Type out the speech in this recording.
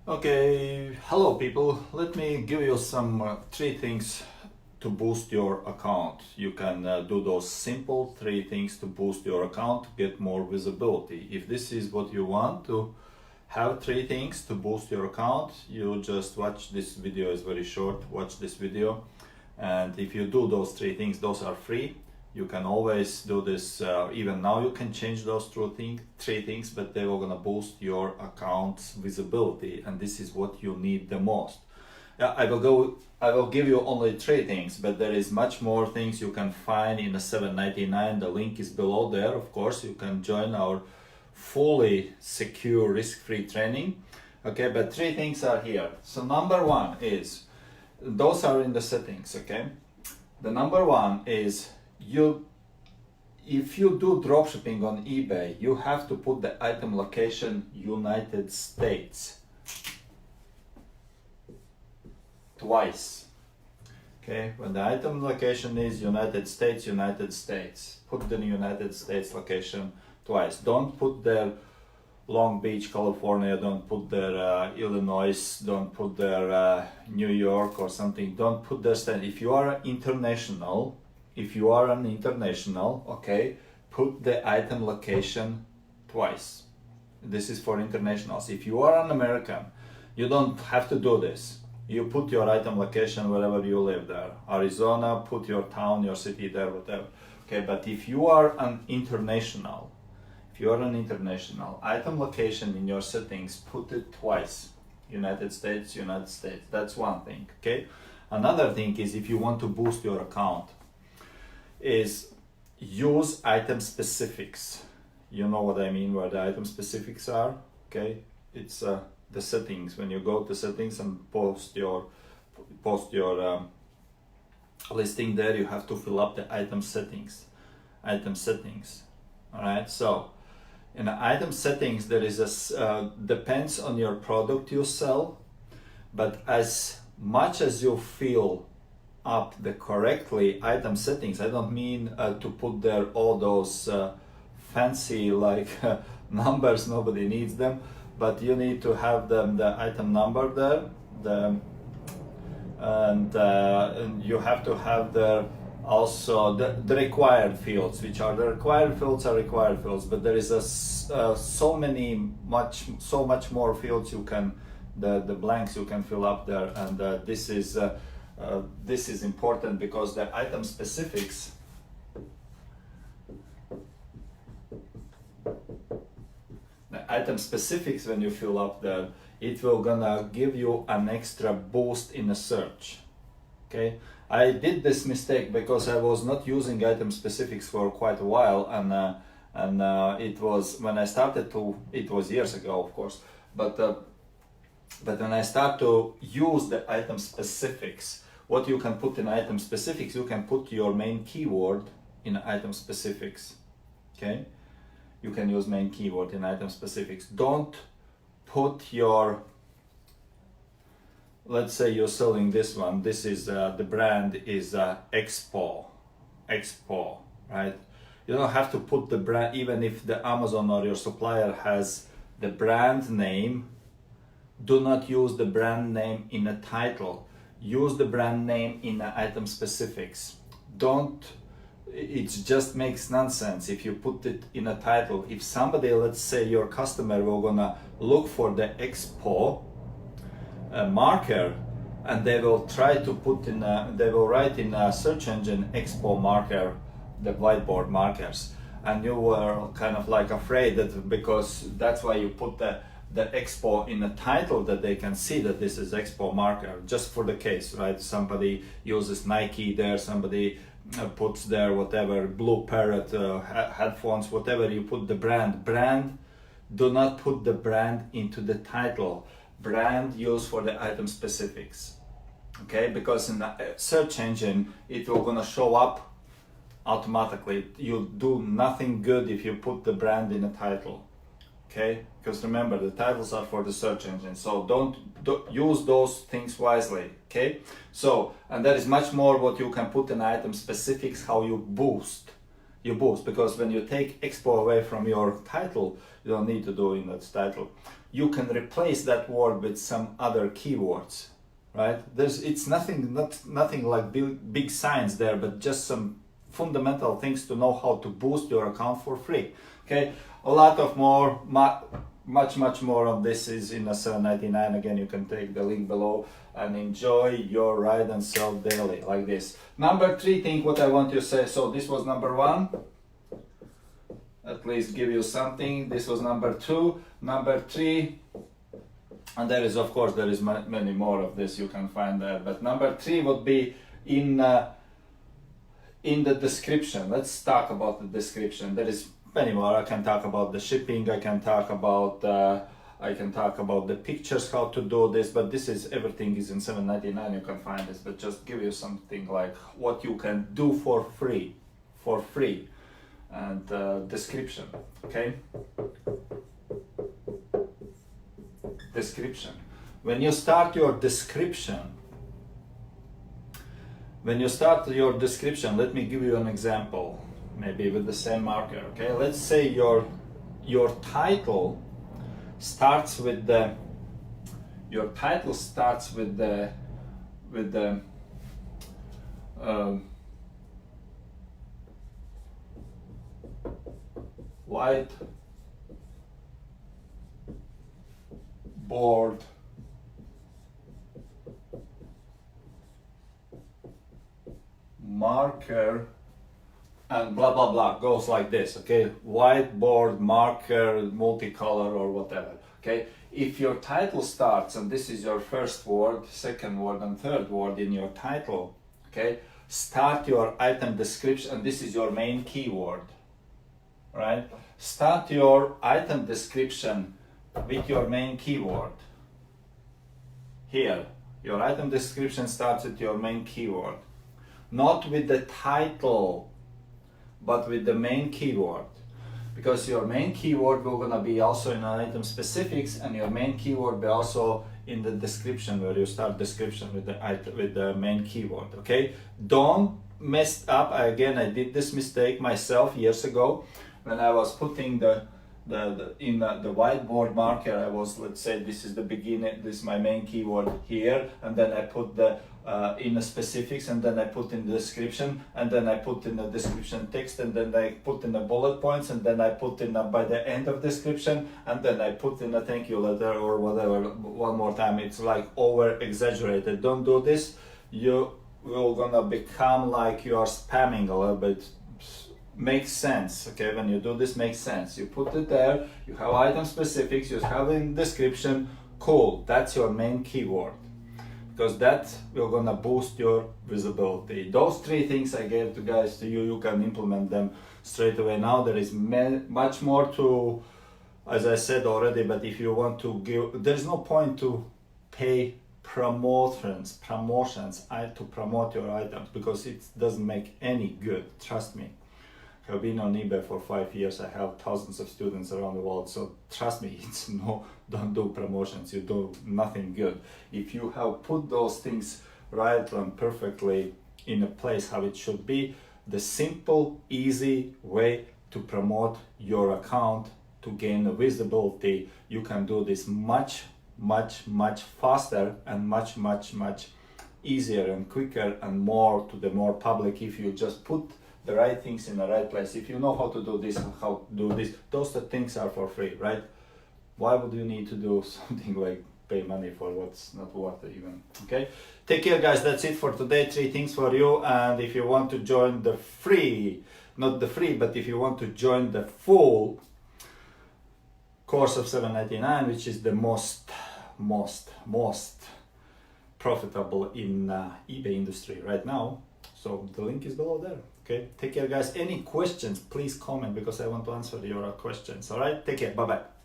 Okay, hello people. Let me give you some three things to boost your account. You can do those simple three things to boost your account to get more visibility. If this is what you want to have, three things to boost your account, you just watch this video. Is very short. Watch this video, and if you do those three things, those are free. You can always do this. Even now you can change those three things, but they are gonna boost your account's visibility, and this is what you need the most. I will give you only three things, but there is much more things you can find in the 799. The link is below there. Of course, you can join our fully secure, risk-free training. Okay, but three things are here. So number one is, those are in the settings. Okay, the number one is, if you do dropshipping on eBay, you have to put the item location United States twice. Okay, when the item location is United States, put the United States location twice. Don't put there Long Beach, California, don't put there Illinois, don't put there New York or something. Don't put there state. If you are international, okay, put the item location twice. This is for internationals. If you are an American, you don't have to do this. You put your item location wherever you live there. Arizona, put your town, your city there, whatever. Okay, but if you are an international, item location in your settings, put it twice. United States. That's one thing, okay? Another thing is, if you want to boost your account, is use item specifics. You know what I mean, where the item specifics are. Okay, it's the settings. When you go to settings and post your listing there, you have to fill up the item settings. All right, so in the item settings there is a depends on your product you sell, but as much as you fill up the correctly item settings, I don't mean to put there all those fancy numbers, nobody needs them, but you need to have them, the item number there, and you have to have there also the required fields, which are the required fields, but there is so much more fields you can, the blanks you can fill up there, and this is important because the item specifics when you fill up there, it will gonna give you an extra boost in a search. Okay, I did this mistake because I was not using item specifics for quite a while, and it was when I started to, it was years ago of course, but when I start to use the item specifics, what you can put in item specifics, you can put your main keyword in item specifics. Okay, you can use main keyword in item specifics. Don't put your, let's say you're selling this one, this is the brand is Expo, right? You don't have to put the brand, even if the Amazon or your supplier has the brand name. Do not use the brand name in a title. Use the brand name in the item specifics. It just makes nonsense if you put it in a title. If somebody, let's say your customer, will gonna look for the Expo marker, and they will try to put in they will write in a search engine Expo marker, the whiteboard markers, and you were kind of like afraid that, because that's why you put the Expo in the title, that they can see that this is Expo marker, just for the case, right? Somebody uses Nike there, somebody puts there whatever, Blue Parrot headphones, whatever, you put the brand. Do not put the brand into the title. Brand used for the item specifics. Okay, because in the search engine it will gonna show up automatically. You do nothing good if you put the brand in the title. Okay, because remember, the titles are for the search engine, so don't use those things wisely. Okay, so, and there is much more what you can put in item specifics, how you boost, because when you take Expo away from your title, you don't need to do in that title. you can replace that word with some other keywords, right? It's nothing like big science there, but just some fundamental things to know how to boost your account for free. Okay, a lot of more, much more of this is in a 799. Again, you can take the link below and enjoy your ride and sell daily like this. Number 3 thing what I want to say, so this was number 1, at least give you something. This was number 2, number 3, and there is, of course, there is many more of this you can find there, but number 3 would be in the description. Let's talk about the description. There is many more. I can talk about the shipping, I can talk about the pictures, how to do this, but this is, everything is in 799, you can find this, but just give you something like what you can do for free, and description. Okay, description. When you start your description, let me give you an example, maybe with the same marker. Okay, let's say your title starts with the white board marker and blah blah blah, goes like this. Okay, whiteboard marker multicolor or whatever. Okay, if your title starts and this is your first word, second word and third word in your title, okay, start your item description, and this is your main keyword, right? Start your item description with your main keyword. Here, your item description starts with your main keyword, not with the title, but with the main keyword, because your main keyword will gonna be also in item specifics, and your main keyword will also in the description, where you start description with the item, with the main keyword. Okay, don't mess up. I did this mistake myself years ago when I was putting the whiteboard marker. I was, let's say this is the beginning, this is my main keyword here, and then I put the in the specifics, and then I put in the description, and then I put in the description text, and then I put in the bullet points, and then I put in by the end of description, and then I put in a thank you letter or whatever one more time. It's like over exaggerated. Don't do this. You will gonna become like you are spamming a little bit. Makes sense. Okay, when you do this, makes sense. You put it there, you have item specifics, you have in description. Cool, that's your main keyword, because that will gonna boost your visibility. Those 3 things I gave to guys to you, you can implement them straight away. Now there is much more to, as I said already, but if you want to give, there's no point to pay promotions to promote your items, because it doesn't make any good, trust me. I've been on eBay for 5 years. I have thousands of students around the world. So trust me, don't do promotions. You do nothing good. If you have put those things right and perfectly in a place how it should be, the simple, easy way to promote your account to gain the visibility, you can do this much faster and much easier and quicker and more to the more public if you just put the right things in the right place. If you know how to do this, those things are for free, right? Why would you need to do something like pay money for what's not worth it even? Okay, take care guys, that's it for today. 3 things for you. And if you want to join the free, not the free, but if you want to join the full course of 799, which is the most profitable in eBay industry right now, so the link is below there. Okay, take care guys. Any questions, please comment, because I want to answer your questions. All right, take care, bye bye.